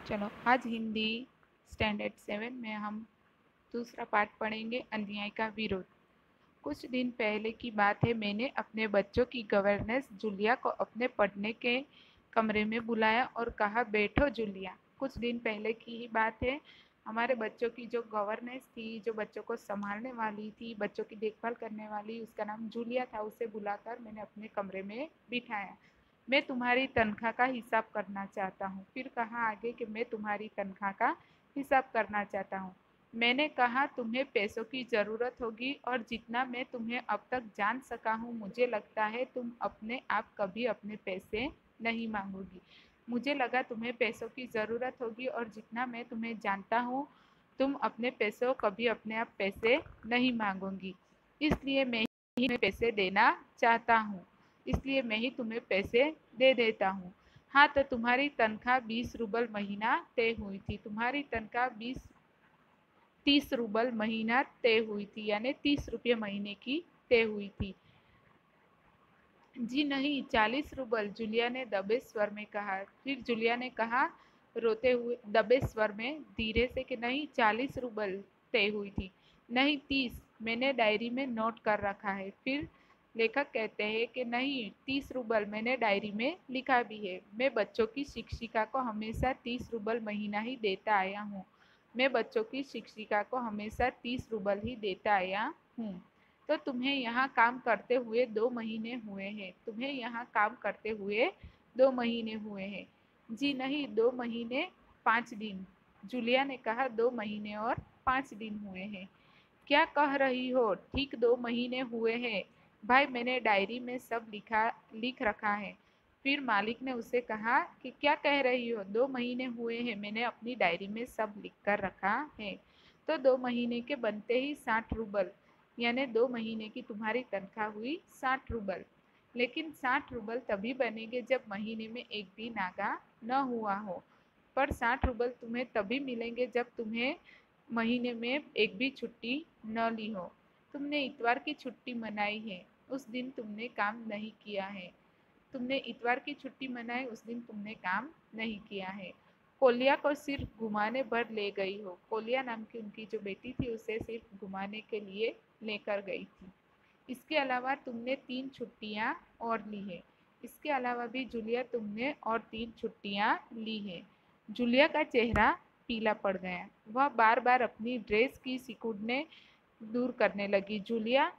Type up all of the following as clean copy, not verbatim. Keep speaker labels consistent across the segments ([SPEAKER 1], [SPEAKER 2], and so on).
[SPEAKER 1] चलो आज हिंदी स्टैंडर्ड 7 में हम दूसरा पाठ पढ़ेंगे, अन्याय का विरोध। कुछ दिन पहले की बात है, मैंने अपने बच्चों की गवर्नेंस जूलिया को अपने पढ़ने के कमरे में बुलाया और कहा, बैठो जूलिया। कुछ दिन पहले की ही बात है, हमारे बच्चों की जो गवर्नेंस थी, जो बच्चों को संभालने वाली थी, बच्चों की देखभाल करने वाली, उसका नाम जूलिया था। उसे बुलाकर मैंने अपने कमरे में बिठाया। मैं तुम्हारी तनख्वाह का हिसाब करना चाहता हूँ। फिर कहा आगे कि मैं तुम्हारी तनख्वाह का हिसाब करना चाहता हूँ। मैंने कहा, तुम्हें पैसों की ज़रूरत होगी और जितना मैं तुम्हें अब तक जान सका हूँ, मुझे लगता है तुम अपने आप कभी अपने पैसे नहीं मांगोगी। मुझे लगा तुम्हें पैसों की ज़रूरत होगी और जितना मैं तुम्हें जानता हूँ, तुम अपने पैसों कभी अपने आप पैसे नहीं मांगोगी। इसलिए मैं ही पैसे देना चाहता हूँ। इसलिए मैं ही तुम्हें पैसे दे देता हूँ। हाँ, तो तुम्हारी तनख्वाह 20 रूबल महीना तय हुई थी। तुम्हारी तनख्वाह 30 रूबल महीना तय हुई थी, यानी 30 रुपये महीने की तय हुई थी। जी नहीं, 40 रूबल, जूलिया ने दबे स्वर में कहा। फिर जूलिया ने कहा रोते हुए दबे स्वर में धीरे से कि नहीं, 40 रूबल तय हुई थी। नहीं, 30, मैंने डायरी में नोट कर रखा है। फिर लेखक कहते हैं कि नहीं, 30 रूबल मैंने डायरी में लिखा भी है। मैं बच्चों की शिक्षिका को हमेशा 30 रूबल महीना ही देता आया हूँ। मैं बच्चों की शिक्षिका को हमेशा 30 रूबल ही देता आया हूँ। तो तुम्हें यहाँ काम करते हुए 2 महीने हुए हैं। तुम्हें यहाँ काम करते हुए 2 महीने हुए हैं। जी नहीं, 2 महीने 5 दिन, जूलिया ने कहा। 2 महीने और 5 दिन हुए हैं। क्या कह रही हो? ठीक 2 महीने हुए हैं भाई, मैंने डायरी में सब लिख रखा है। फिर मालिक ने उसे कहा कि क्या कह रही हो? 2 महीने हुए हैं, मैंने अपनी डायरी में सब लिख कर रखा है। तो 2 महीने के बनते ही 60 रूबल, यानी 2 महीने की तुम्हारी तनख्वाह हुई 60 रूबल। लेकिन 60 रूबल तभी बनेंगे जब महीने में एक भी नागा न हुआ हो। पर 60 रूबल तुम्हें तभी मिलेंगे जब तुम्हें महीने में एक भी छुट्टी न ली हो। तुमने इतवार की छुट्टी मनाई है, उस दिन तुमने काम नहीं किया है। तुमने इतवार की छुट्टी मनाई, उस दिन तुमने काम नहीं किया है। कोलिया को सिर्फ घुमाने भर ले गई हो। कोलिया नाम की उनकी जो बेटी थी, उसे सिर्फ घुमाने के लिए लेकर गई थी। इसके अलावा तुमने 3 छुट्टियाँ और ली है। इसके अलावा भी जूलिया, तुमने और 3 छुट्टियाँ ली है। जूलिया का चेहरा पीला पड़ गया। वह बार बार अपनी ड्रेस की सिकुड़ने दूर करने लगी। जूलिया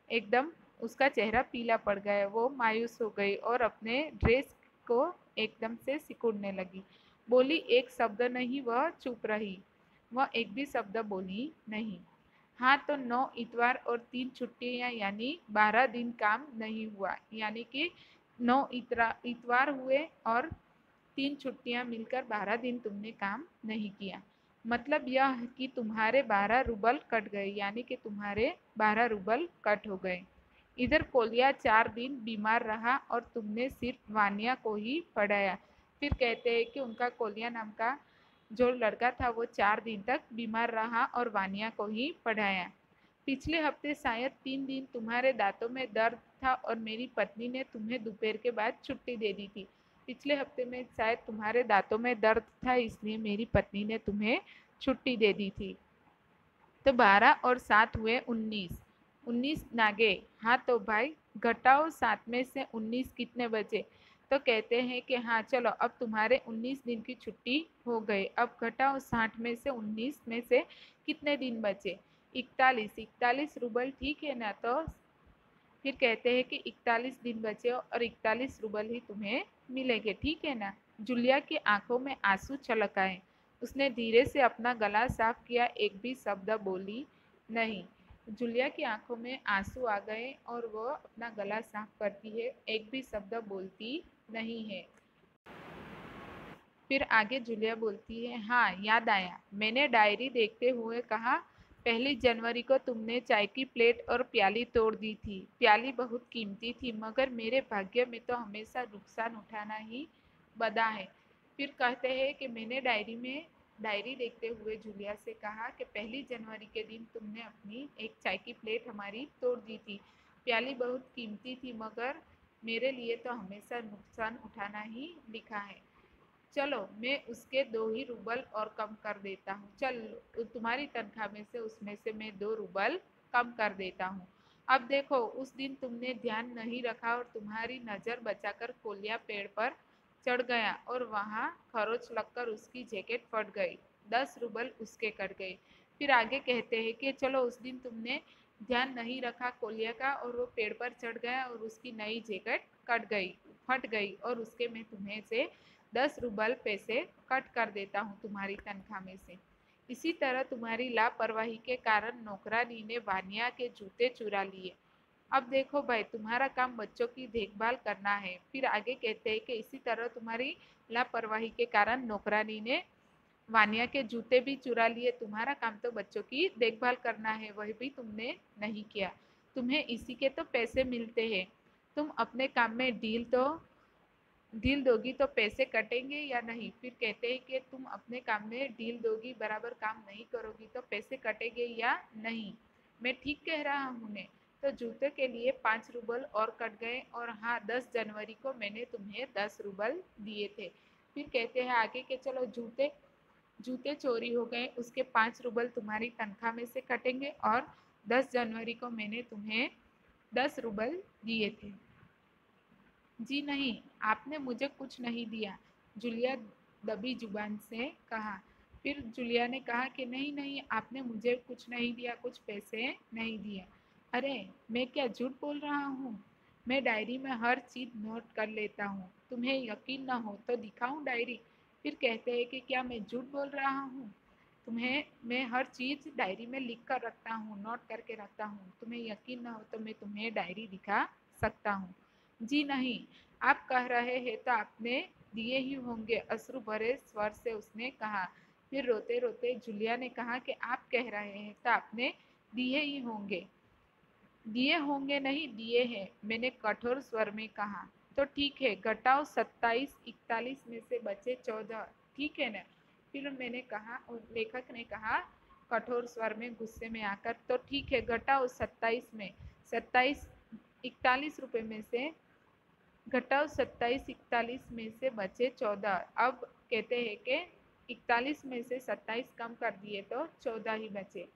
[SPEAKER 1] एकदम, उसका चेहरा पीला पड़ गया। वो मायूस हो गई और अपने ड्रेस को एकदम से सिकुड़ने लगी। बोली, एक शब्द नहीं। वह चुप रही। वह एक भी शब्द बोली नहीं। हाँ, तो 9 इतवार और 3 छुट्टियाँ, यानी 12 दिन काम नहीं हुआ। यानी कि 9 इतवार हुए और 3 छुट्टियाँ मिलकर 12 दिन तुमने काम नहीं किया। मतलब यह कि तुम्हारे 12 रूबल कट गए, यानी कि तुम्हारे 12 रूबल कट हो गए। इधर कोलिया 4 दिन बीमार रहा और तुमने सिर्फ वानिया को ही पढ़ाया। फिर कहते हैं कि उनका कोलिया नाम का जो लड़का था, वो 4 दिन तक बीमार रहा और वानिया को ही पढ़ाया। पिछले हफ्ते शायद 3 दिन तुम्हारे दांतों में दर्द था और मेरी पत्नी ने तुम्हें दोपहर के बाद छुट्टी दे दी थी। पिछले हफ्ते में शायद तुम्हारे दांतों में दर्द था, इसलिए मेरी पत्नी ने तुम्हें छुट्टी दे दी थी। तो 12 और 7 हुए 19। 19 नागे। हाँ तो भाई, घटाओ 7 में से 19 कितने बचे? तो कहते हैं कि हाँ चलो, अब तुम्हारे 19 दिन की छुट्टी हो गई। अब घटाओ 60 में से 19 में से कितने दिन बचे? 41। 41 रूबल, ठीक है ना? तो फिर कहते हैं कि 41 दिन बचे और 41 रूबल ही तुम्हें मिलेंगे, ठीक है ना? जूलिया की आंखों में आंसू छलक आए। उसने धीरे से अपना गला साफ किया, एक भी शब्द बोली नहीं। जूलिया की आंखों में आंसू आ गए और वह अपना गला साफ करती है, एक भी शब्द बोलती नहीं है। फिर आगे जूलिया बोलती है, हाँ याद आया, मैंने डायरी देखते हुए कहा, 1 जनवरी को तुमने चाय की प्लेट और प्याली तोड़ दी थी। प्याली बहुत कीमती थी, मगर मेरे भाग्य में तो हमेशा नुकसान उठाना ही बदा है। फिर कहते हैं कि मैंने डायरी देखते हुए जूलिया से कहा कि 1 जनवरी के दिन तुमने अपनी एक चाय की प्लेट हमारी तोड़ दी थी। प्याली बहुत कीमती थी, मगर मेरे लिए तो हमेशा नुकसान उठाना ही लिखा है। चलो मैं उसके 2 ही रूबल और कम कर देता हूँ। चल, तुम्हारी तनख्वाह में से उसमें से मैं 2 रूबल कम कर देता हूँ। अब देखो, उस दिन तुमने ध्यान नहीं रखा और तुम्हारी नज़र बचाकर कोलिया पेड़ पर चढ़ गया और वहाँ खरोच लगकर उसकी जैकेट फट गई। 10 रूबल उसके कट गए। फिर आगे कहते हैं कि चलो, उस दिन तुमने ध्यान नहीं रखा कोलिया का और वो पेड़ पर चढ़ गया और उसकी नई जैकेट फट गई और उसके मैं तुम्हें से 10 रूबल पैसे कट कर देता हूँ तुम्हारी तनख्वाह में से। इसी तरह तुम्हारी लापरवाही के कारण नौकरानी ने वानिया के जूते चुरा लिए। अब देखो भाई, तुम्हारा काम बच्चों की देखभाल करना है। फिर आगे कहते हैं कि इसी तरह तुम्हारी लापरवाही के कारण नौकरानी ने वानिया के जूते भी चुरा लिए। तुम्हारा काम तो बच्चों की देखभाल करना है, वह भी तुमने नहीं किया। तुम्हें इसी के तो पैसे मिलते हैं। तुम अपने काम में ढील दोगी तो पैसे कटेंगे या नहीं? फिर कहते हैं कि तुम अपने काम में ढील दोगी, बराबर काम नहीं करोगी तो पैसे कटेंगे या नहीं? मैं ठीक कह रहा हूँ ने? तो जूते के लिए 5 रूबल और कट गए और हाँ, 10 जनवरी को मैंने तुम्हें 10 रूबल दिए थे। फिर कहते हैं आगे के चलो, जूते जूते चोरी हो गए, उसके 5 रूबल तुम्हारी तनख्वाह में से कटेंगे और 10 जनवरी को मैंने तुम्हें 10 रूबल दिए थे। जी नहीं, आपने मुझे कुछ नहीं दिया, जूलिया दबी जुबान से कहा। फिर जूलिया ने कहा कि नहीं नहीं, आपने मुझे कुछ नहीं दिया, कुछ पैसे नहीं दिए। अरे, मैं क्या झूठ बोल रहा हूँ? मैं डायरी में हर चीज़ नोट कर लेता हूँ। तुम्हें यकीन न हो तो दिखाऊं डायरी? फिर कहते हैं कि क्या मैं झूठ बोल रहा हूँ? तुम्हें मैं हर चीज़ डायरी में लिख कर रखता हूँ, नोट करके रखता हूँ। तुम्हें यकीन न हो तो मैं तुम्हें डायरी दिखा सकता हूँ। जी नहीं, आप कह रहे हैं तो आपने दिए ही होंगे, अश्रु भरे स्वर से उसने कहा। फिर रोते रोते जूलिया ने कहा कि आप कह रहे हैं तो आपने दिए ही होंगे। दिए होंगे नहीं, दिए हैं, मैंने कठोर स्वर में कहा। तो ठीक है, घटाओ 27, 41 में से बचे 14, ठीक है ना? फिर मैंने कहा और लेखक ने कहा कठोर स्वर में, गुस्से में आकर, तो ठीक है, घटाओ 27 में 27, 41 रुपए में से घटाओ 27, 41 में से बचे 14। अब कहते हैं कि 41 में से 27 कम कर दिए तो 14 ही बचे।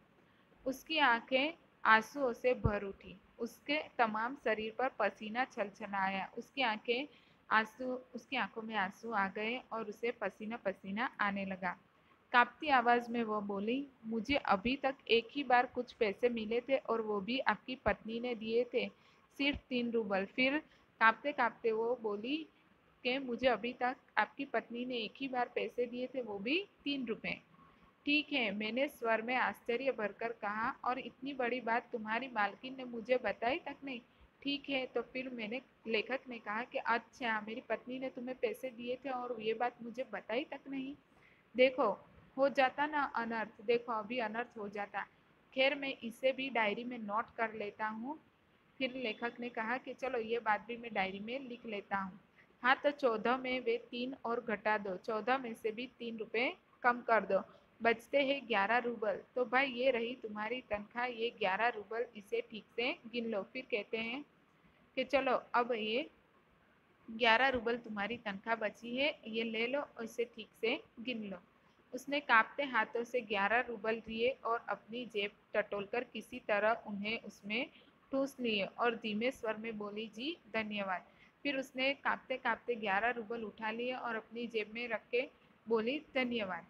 [SPEAKER 1] उसकी आंखें आंसुओं से भर उठी, उसके तमाम शरीर पर पसीना छलछलाया। उसकी आंखों में आंसू आ गए और उसे पसीना पसीना आने लगा। कांपती आवाज में वो बोली, मुझे अभी तक एक ही बार कुछ पैसे मिले थे और वो भी आपकी पत्नी ने दिए थे, सिर्फ 3 रूबल। फिर कांपते कांपते वो बोली कि मुझे अभी तक आपकी पत्नी ने एक ही बार पैसे दिए थे, वो भी 3 रुपए। ठीक है, मैंने स्वर में आश्चर्य भरकर कहा, और इतनी बड़ी बात तुम्हारी मालकिन ने मुझे बताई तक नहीं? ठीक है, तो फिर मैंने लेखक ने कहा कि अच्छा, मेरी पत्नी ने तुम्हें पैसे दिए थे और ये बात मुझे बताई तक नहीं? देखो, हो जाता ना अनर्थ, देखो अभी अनर्थ हो जाता। खैर, मैं इसे भी डायरी में नोट कर लेता हूँ। फिर लेखक ने कहा कि चलो, ये बात भी मैं डायरी में लिख लेता हूँ। हाँ, तो 14 में वे 3 और घटा दो, 14 में से भी 3 रुपए कम कर दो, बचते हैं 11 रूबल। तो भाई, ये रही तुम्हारी तनख्वाह, ये 11 रूबल, इसे ठीक से गिन लो। फिर कहते हैं कि चलो, अब ये 11 रूबल तुम्हारी तनख्वाह बची है, ये ले लो और इसे ठीक से गिन लो। उसने कांपते हाथों से 11 रूबल लिए और अपनी जेब टटोलकर किसी तरह उन्हें उसमें ठूस लिए और धीमे स्वर में बोली, जी धन्यवाद। फिर उसने कांपते कांपते 11 रूबल उठा लिए और अपनी जेब में रख के बोली, धन्यवाद।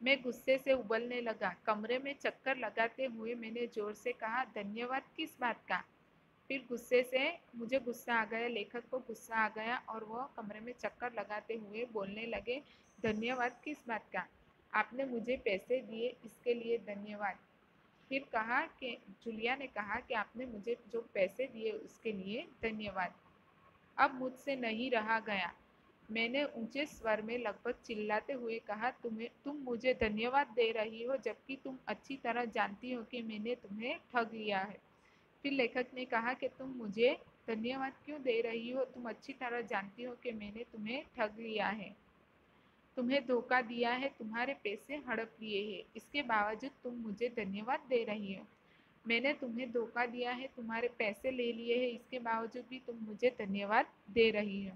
[SPEAKER 1] मैं गुस्से से उबलने लगा। कमरे में चक्कर लगाते हुए मैंने जोर से कहा, धन्यवाद किस बात का? फिर गुस्से से मुझे गुस्सा आ गया, लेखक को गुस्सा आ गया और वह कमरे में चक्कर लगाते हुए बोलने लगे, धन्यवाद किस बात का? आपने मुझे पैसे दिए, इसके लिए धन्यवाद। फिर कहा कि जूलिया ने कहा कि आपने मुझे जो पैसे दिए उसके लिए धन्यवाद। अब मुझसे नहीं रहा गया। मैंने ऊंचे स्वर में लगभग चिल्लाते हुए कहा, तुम मुझे धन्यवाद दे रही हो जबकि तुम अच्छी तरह जानती हो कि मैंने तुम्हें ठग लिया है। फिर लेखक ने कहा कि तुम मुझे धन्यवाद क्यों दे रही हो? तुम अच्छी तरह जानती हो कि मैंने तुम्हें ठग लिया है, तुम्हें धोखा दिया है, तुम्हारे पैसे हड़प लिए हैं, इसके बावजूद तुम मुझे धन्यवाद दे रही हो। मैंने तुम्हें धोखा दिया है, तुम्हारे पैसे ले लिए हैं, इसके बावजूद भी तुम मुझे धन्यवाद दे रही हो।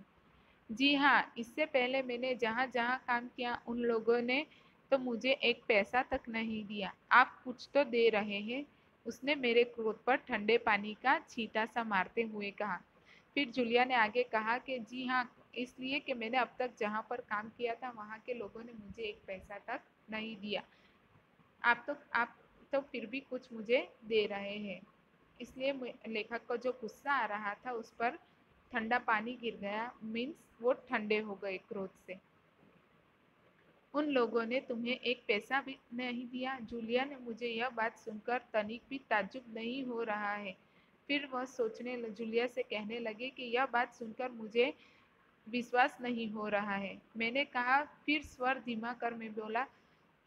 [SPEAKER 1] जी हाँ, इससे पहले मैंने जहाँ-जहाँ काम किया उन लोगों ने तो मुझे एक पैसा तक नहीं दिया। आप कुछ तो दे रहे हैं। उसने मेरे क्रोध पर ठंडे पानी का छींटा सा मारते हुए कहा। फिर जूलिया ने आगे कहा कि जी हाँ, इसलिए कि मैंने अब तक जहाँ पर काम किया था वहाँ के लोगों ने मुझे एक पैसा तक नहीं दिया। आप तो फिर भी कुछ मुझे दे रहे हैं। इसलिए लेखक को जो गुस्सा आ रहा था उस पर ठंडा पानी गिर गया, मीन्स वो ठंडे हो गए क्रोध से। उन लोगों ने तुम्हें एक पैसा भी नहीं दिया। जूलिया ने मुझे यह बात सुनकर तनिक भी ताज्जुब नहीं हो रहा है। फिर वह जूलिया से कहने लगे कि यह बात सुनकर मुझे विश्वास नहीं हो रहा है। मैंने कहा, फिर स्वर धीमा कर मैं बोला।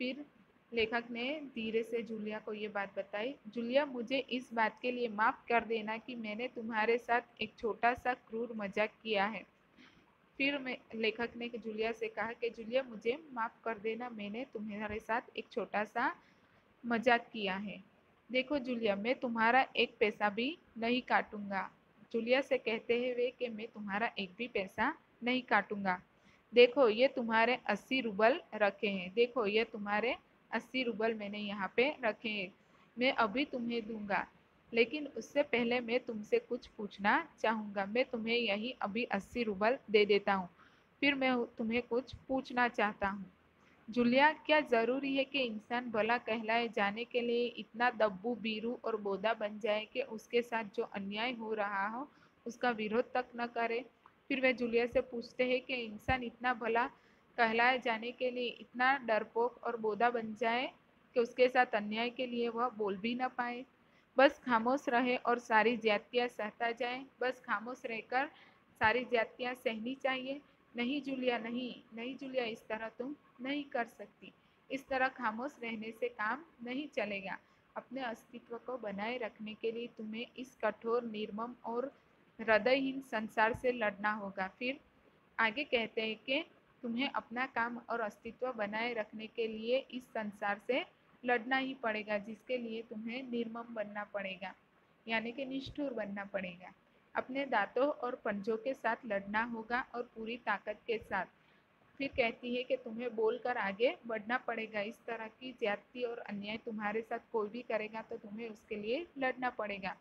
[SPEAKER 1] फिर लेखक ने धीरे से जूलिया को ये बात बताई। जूलिया, मुझे इस बात के लिए माफ़ कर देना कि मैंने तुम्हारे साथ एक छोटा सा क्रूर मजाक किया है। फिर मैं लेखक ने जूलिया से कहा कि जूलिया, मुझे माफ़ कर देना, मैंने तुम्हारे साथ एक छोटा सा मजाक किया है। देखो जूलिया, मैं तुम्हारा एक पैसा भी नहीं काटूंगा। जूलिया से कहते हुए कि मैं तुम्हारा एक भी पैसा नहीं काटूंगा। देखो ये तुम्हारे 80 रूबल रखे हैं। देखो ये तुम्हारे 80 रूबल मैंने यहाँ पे रखे हैं। मैं अभी तुम्हें दूंगा, लेकिन उससे पहले मैं तुमसे कुछ पूछना चाहूँगा। मैं तुम्हें यही अभी 80 रूबल दे देता हूँ। फिर मैं तुम्हें कुछ पूछना चाहता हूँ। जूलिया, क्या ज़रूरी है कि इंसान भला कहलाए जाने के लिए इतना दब्बू बीरू और बोधा बन जाए कि उसके साथ जो अन्याय हो रहा हो उसका विरोध तक न करे? फिर वे जूलिया से पूछते हैं कि इंसान इतना भला कहलाए जाने के लिए इतना डरपोक और बोधा बन जाए कि उसके साथ अन्याय के लिए वह बोल भी न पाए, बस खामोश रहे और सारी ज्यादतियाँ सहता जाए, बस खामोश रहकर सारी ज्यादतियाँ सहनी चाहिए। नहीं जूलिया, नहीं नहीं जूलिया, इस तरह तुम नहीं कर सकती। इस तरह खामोश रहने से काम नहीं चलेगा। अपने अस्तित्व को बनाए रखने के लिए तुम्हें इस कठोर, निर्मम और हृदयहीन संसार से लड़ना होगा। फिर आगे कहते हैं कि तुम्हें अपना काम और अस्तित्व बनाए रखने के लिए इस संसार से लड़ना ही पड़ेगा, जिसके लिए तुम्हें निर्मम बनना पड़ेगा, यानी कि निष्ठुर बनना पड़ेगा। अपने दांतों और पंजों के साथ लड़ना होगा और पूरी ताकत के साथ। फिर कहती है कि तुम्हें बोलकर आगे बढ़ना पड़ेगा। इस तरह की ज्यादती और अन्याय तुम्हारे साथ कोई भी करेगा तो तुम्हें उसके लिए लड़ना पड़ेगा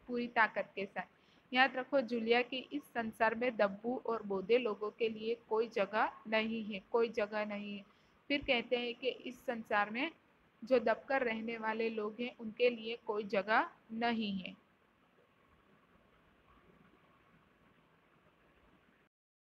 [SPEAKER 1] पूरी ताकत के साथ। याद रखो जूलिया कि इस संसार में दब्बू और बोधे लोगों के लिए कोई जगह नहीं है, कोई जगह नहीं है। फिर कहते हैं कि इस संसार में जो दबकर रहने वाले लोग हैं उनके लिए कोई जगह नहीं है।